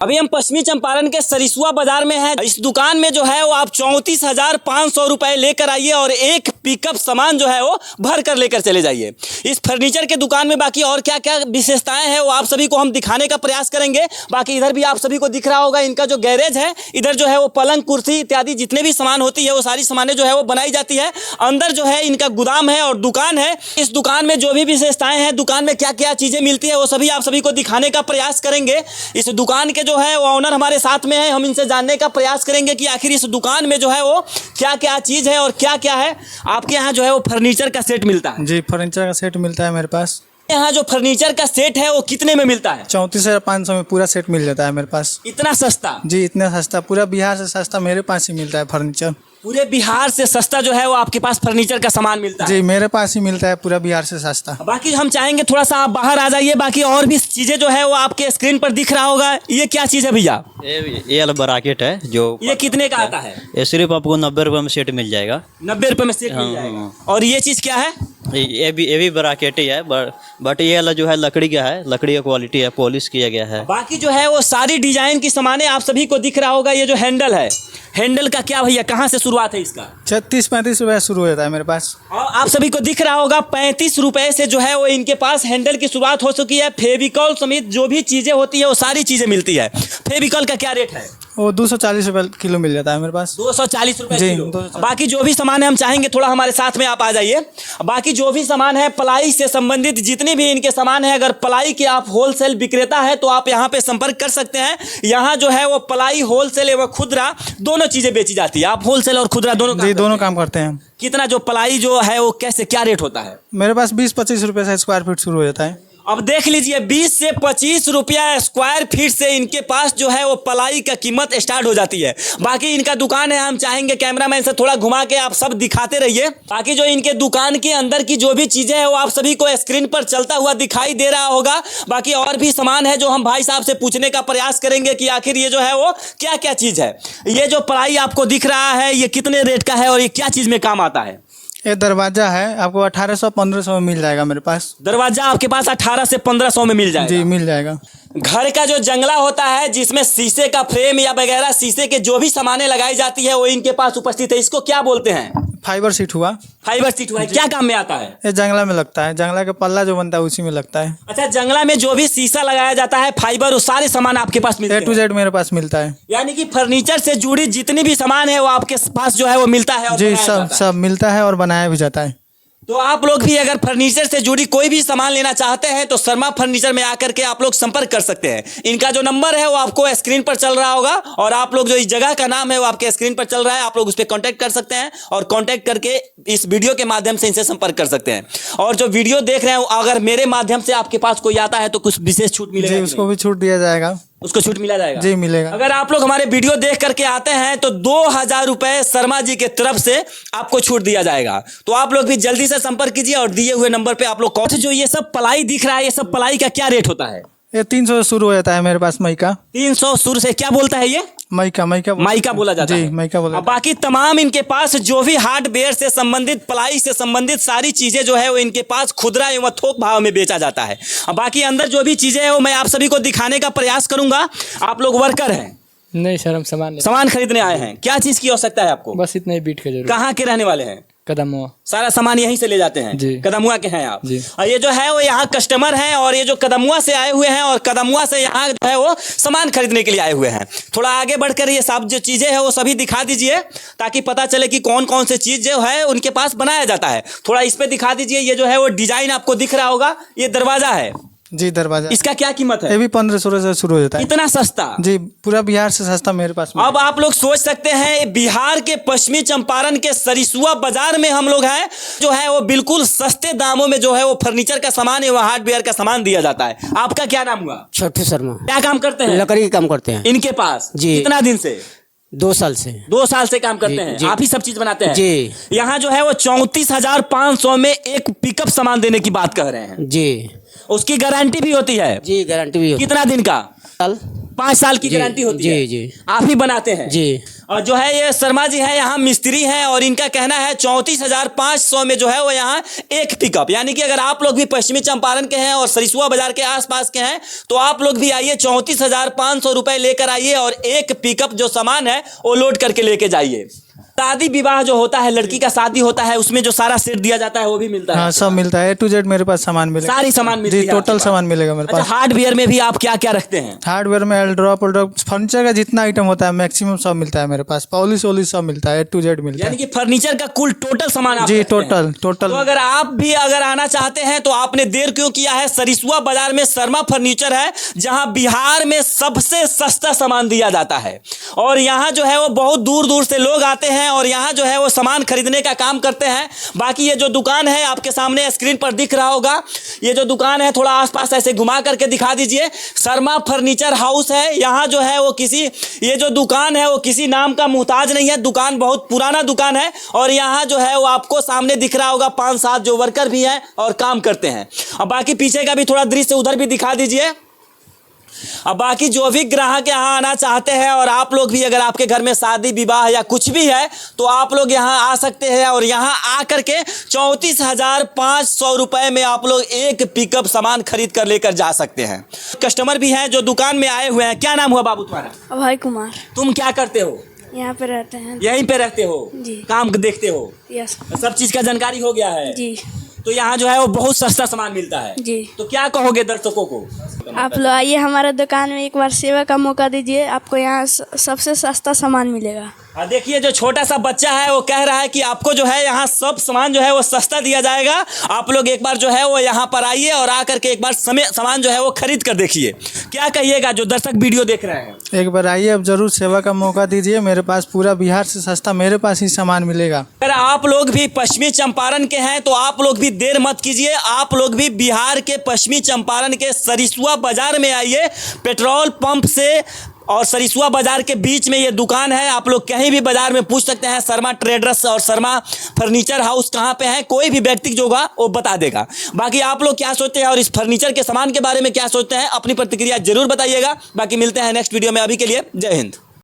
अभी हम पश्चिमी चंपारण के सरिसुआ बाजार में हैं। इस दुकान में जो है वो आप 34,500 रुपए लेकर आइए और एक पिकअप सामान जो है वो भर कर लेकर चले जाइए। इस फर्नीचर के दुकान में बाकी और क्या क्या विशेषताएं हैं वो आप सभी को हम दिखाने का प्रयास करेंगे। बाकी इधर भी आप सभी को दिख रहा होगा इनका जो गैरेज है, इधर जो है वो पलंग कुर्सी इत्यादि जितने भी सामान होती है वो सारी सामानें जो है वो बनाई जाती है। अंदर जो है इनका गोदाम है और दुकान है। इस दुकान में जो भी विशेषताएं हैं, दुकान में क्या क्या चीजें मिलती है वो सभी आप सभी को दिखाने का प्रयास करेंगे। इस दुकान के जो है वो ऑनर हमारे साथ में है, हम इनसे जानने का प्रयास करेंगे कि आखिर इस दुकान में जो है वो क्या क्या चीज है और क्या क्या है। आपके यहाँ जो है वो फर्नीचर का सेट मिलता है? जी, फर्नीचर का सेट मिलता है मेरे पास। यहाँ जो फर्नीचर का सेट है वो कितने में मिलता है? 34,500 में पूरा सेट मिल जाता है मेरे पास। इतना सस्ता? जी, इतना सस्ता, पूरा बिहार से सस्ता मेरे पास ही मिलता है फर्नीचर। पूरे बिहार से सस्ता जो है वो आपके पास फर्नीचर का सामान मिलता है? जी, मेरे पास ही मिलता है पूरा बिहार से सस्ता। बाकी हम चाहेंगे थोड़ा सा आप बाहर आ जाइए। बाकी और भी चीजें जो है वो आपके स्क्रीन पर दिख रहा होगा। ये क्या चीज है भैया? ये वाला ब्राकेट है जो ये कितने का आता है? ये सिर्फ आपको 90 रुपये में सेट मिल जाएगा। 90 रुपए में सेट मिल जाएगा। और ये चीज क्या है? ये भी ब्राकेट ही है, बट ये वाला जो है लकड़ी का है, लकड़ी का क्वालिटी है, पॉलिश किया गया है। बाकी जो है वो सारी डिजाइन की सामानें आप सभी को दिख रहा होगा। ये जो हैंडल है, हैंडल का क्या भैया, कहाँ से शुरुआत है इसका? 36-35 रुपये शुरू होता है मेरे पास। और आप सभी को दिख रहा होगा 35 रुपए से जो है वो इनके पास हैंडल की शुरुआत हो चुकी है। फेविकॉल समेत जो भी चीजें होती है वो सारी चीजें मिलती है। फेविकॉल का क्या रेट है? वो 240 रुपये किलो मिल जाता है मेरे पास। 240 रुपए जी, किलो। 240। बाकी जो भी सामान है हम चाहेंगे थोड़ा हमारे साथ में आप आ जाइए। बाकी जो भी सामान है पलाई से संबंधित जितने भी इनके सामान है, अगर पलाई के आप होलसेल विक्रेता है तो आप यहाँ पे संपर्क कर सकते हैं। यहाँ जो है वो पलाई होलसेल एवं खुदरा दोनों चीजें बेची जाती है। आप होलसेल और खुदरा दोनों जी, दोनों काम करते हैं। कितना जो पलाई जो है वो कैसे क्या रेट होता है? मेरे पास 20-25 रुपये से स्क्वायर फीट शुरू हो जाता है। अब देख लीजिए 20 से 25 रुपया स्क्वायर फीट से इनके पास जो है वो पलाई का कीमत स्टार्ट हो जाती है। बाकी इनका दुकान है, हम चाहेंगे कैमरामैन से थोड़ा घुमा के आप सब दिखाते रहिए। बाकी जो इनके दुकान के अंदर की जो भी चीजें हैं वो आप सभी को स्क्रीन पर चलता हुआ दिखाई दे रहा होगा। बाकी और भी सामान है जो हम भाई साहब से पूछने का प्रयास करेंगे कि आखिर ये जो है वो क्या क्या चीज है। ये जो पलाई आपको दिख रहा है ये कितने रेट का है और ये क्या चीज में काम आता है? ये दरवाजा है, आपको 1800-1500 में मिल जाएगा मेरे पास। दरवाजा आपके पास 1800 से 1500 में मिल जाएगा? जी, मिल जाएगा। घर का जो जंगला होता है जिसमें शीशे का फ्रेम या वगैरह शीशे के जो भी सामानें लगाई जाती है वो इनके पास उपस्थित है। इसको क्या बोलते हैं? फाइबर सीट हुआ। फाइबर सीट हुआ है। क्या काम में आता है? ये जंगला में लगता है, जंगला का पल्ला जो बनता है उसी में लगता है। अच्छा, जंगला में जो भी शीशा लगाया जाता है फाइबर, वो सारे सामान आपके पास मिलते हैं? A to Z मेरे पास मिलता है। यानी कि फर्नीचर से जुड़ी जितनी भी सामान है वो आपके पास जो है वो मिलता है और जी, बनाया जाता है। सब मिलता है और बनाया भी जाता है। तो आप लोग भी अगर फर्नीचर से जुड़ी कोई भी सामान लेना चाहते हैं तो शर्मा फर्नीचर में आकर के आप लोग संपर्क कर सकते हैं। इनका जो नंबर है वो आपको स्क्रीन पर चल रहा होगा और आप लोग जो इस जगह का नाम है वो आपके स्क्रीन पर चल रहा है, आप लोग उस पर कांटेक्ट कर सकते हैं और कांटेक्ट करके इस वीडियो के माध्यम से इनसे संपर्क कर सकते हैं। और जो वीडियो देख रहे हैं अगर मेरे माध्यम से आपके पास कोई आता है तो कुछ विशेष छूट मिलेगा? जी, उसको भी छूट दिया जाएगा। उसको छूट मिला जाएगा? जी, मिलेगा। अगर आप लोग हमारे वीडियो देख करके आते हैं तो 2000 रुपए शर्मा जी के तरफ से आपको छूट दिया जाएगा। तो आप लोग भी जल्दी से संपर्क कीजिए और दिए हुए नंबर पे आप लोग कॉल। जो ये सब पलाई दिख रहा है ये सब पलाई का क्या रेट होता है? ये 300 शुरू हो जाता है मेरे पास। मई का 300 शुरू से। क्या बोलता है ये? माइका बोला जाता है। जी, माइका बोला। बाकी तमाम इनके पास जो भी हार्डवेयर से संबंधित पलाई से संबंधित सारी चीजें जो है वो इनके पास खुदरा एवं थोक भाव में बेचा जाता है। बाकी अंदर जो भी चीजें है वो मैं आप सभी को दिखाने का प्रयास करूंगा। आप लोग वर्कर हैं? नहीं सर, हम सामान खरीदने आए हैं। क्या चीज की आवश्यकता है आपको? बस इतना ही बीट के जरूर। कहाँ के रहने वाले हैं? कदमुआ। सारा सामान यहीं से ले जाते हैं? जी। कदमुआ के हैं आप? जी। और ये जो है वो यहाँ कस्टमर हैं और ये जो कदमुआ से आए हुए हैं और कदमुआ से यहाँ जो है वो सामान खरीदने के लिए आए हुए हैं। थोड़ा आगे बढ़कर ये सब जो चीजें हैं वो सभी दिखा दीजिए ताकि पता चले कि कौन कौन से चीज जो है उनके पास बनाया जाता है। थोड़ा इस पे दिखा दीजिए। ये जो है वो डिजाइन आपको दिख रहा होगा, ये दरवाजा है। जी, दरवाजा। इसका क्या कीमत है? ये भी 1500 से शुरू हो जाता है। इतना सस्ता? जी, पूरा बिहार से सस्ता मेरे पास। अब आप लोग सोच सकते हैं बिहार के पश्चिमी चंपारण के सरिसुआ बाजार में हम लोग हैं, जो है वो बिल्कुल सस्ते दामों में जो है वो फर्नीचर का सामान है, वो हार्डवेयर का सामान दिया जाता है। आपका क्या नाम हुआ? छोटू शर्मा। क्या काम करते हैं? लकड़ी का काम करते हैं इनके पास? जी। कितना दिन से? 2 साल से। 2 साल से काम करते हैं? जी। आप ही सब चीज बनाते हैं? जी। यहाँ जो है वो 34,500 में एक पिकअप सामान देने की बात कह रहे हैं। जी। उसकी गारंटी भी होती है? जी, गारंटी भी होती है। कितना दिन का? साल। 5 साल की जी, गारंटी होती जी, है। जी। आप ही बनाते हैं जी। और जो है ये शर्मा जी है यहाँ मिस्त्री हैं और इनका कहना है 34,500 में जो है वो यहाँ एक पिकअप, यानी कि अगर आप लोग भी पश्चिमी चंपारण के हैं और सरिसुआ बाजार के आसपास के हैं तो आप लोग भी आइए, 34,500 रुपए लेकर आइए और एक पिकअप जो सामान है वो लोड करके लेके जाइए। शादी विवाह जो होता है, लड़की का शादी होता है, उसमें जो सारा सेट दिया जाता है वो भी मिलता है। हाँ सब मिलता है, A to Z मेरे पास सामान मिलेगा। सारी सामान मिलती जी है आपके टोटल पास? सामान मिलेगा मेरे अच्छा, पास। हार्डवेयर में भी आप क्या क्या रखते हैं? हार्डवेयर में एल्ड्रॉप फर्नीचर का जितना आइटम होता है मैक्सिमम सब मिलता है मेरे पास। पॉलिश वॉलिश सब मिलता है, A to Z मिलता यानी है। कि फर्नीचर का कुल टोटल सामान आप जी रखते हैं। टोटल तो अगर आप भी अगर आना चाहते हैं तो आपने देर क्यों किया है। सरिसुआ बाजार में शर्मा फर्नीचर है जहां बिहार में सबसे सस्ता सामान दिया जाता है और यहां जो है वो बहुत दूर दूर से लोग आते हैं और यहां जो है वो सामान खरीदने का काम करते हैं। बाकी ये जो दुकान है आपके सामने स्क्रीन पर दिख रहा होगा, ये जो दुकान है थोड़ा आसपास ऐसे घुमा करके दिखा दीजिए। शर्मा फर्नीचर हाउस है, यहाँ जो है वो किसी, ये जो दुकान है वो किसी नाम का मुहताज नहीं है। दुकान बहुत पुराना दुकान है और यहाँ जो है वो आपको सामने दिख रहा होगा 5-7 जो वर्कर भी हैं और काम करते हैं। और बाकी पीछे का भी थोड़ा दृश्य उधर भी दिखा दीजिए। अब बाकी जो भी ग्राहक यहाँ आना चाहते हैं और आप लोग भी अगर आपके घर में शादी विवाह या कुछ भी है तो आप लोग यहाँ आ सकते हैं और यहाँ आकर के 34,500 रुपए में आप लोग एक पिकअप सामान खरीद कर लेकर जा सकते हैं। कस्टमर भी हैं जो दुकान में आए हुए हैं। क्या नाम हुआ बाबू तुम्हारा? अभय कुमार। तुम क्या करते हो? यहाँ पे रहते हैं। यहीं पे रहते हो? जी। काम देखते हो? यस। सब चीज का जानकारी हो गया है? जी। तो यहाँ जो है वो बहुत सस्ता सामान मिलता है। जी। तो क्या कहोगे दर्शकों को? आप लोग आइए हमारे दुकान में, एक बार सेवा का मौका दीजिए, आपको यहाँ सबसे सस्ता सामान मिलेगा। देखिए जो छोटा सा बच्चा है वो कह रहा है कि आपको जो है यहाँ सब सामान जो है वो सस्ता दिया जाएगा। आप लोग एक बार जो है वो यहाँ पर आइए और आकर के एक बार सामान जो है वो खरीद कर देखिए। क्या कहिएगा जो दर्शक वीडियो देख रहे हैं? एक बार आइए, अब जरूर सेवा का मौका दीजिए। मेरे पास पूरा बिहार से सस्ता मेरे पास ही सामान मिलेगा। अगर आप लोग भी पश्चिमी चंपारण के हैं तो आप लोग भी देर मत कीजिए, आप लोग भी बिहार के पश्चिमी चंपारण के सरिसुआ बाजार में आइए। पेट्रोल पंप से और सरिसुआ बाजार के बीच में ये दुकान है। आप लोग कहीं भी बाजार में पूछ सकते हैं शर्मा ट्रेडर्स और शर्मा फर्नीचर हाउस कहाँ पे है, कोई भी व्यक्ति जो होगा वो बता देगा। बाकी आप लोग क्या सोचते हैं और इस फर्नीचर के सामान के बारे में क्या सोचते हैं, अपनी प्रतिक्रिया जरूर बताइएगा। बाकी मिलते हैं नेक्स्ट वीडियो में, अभी के लिए जय हिंद।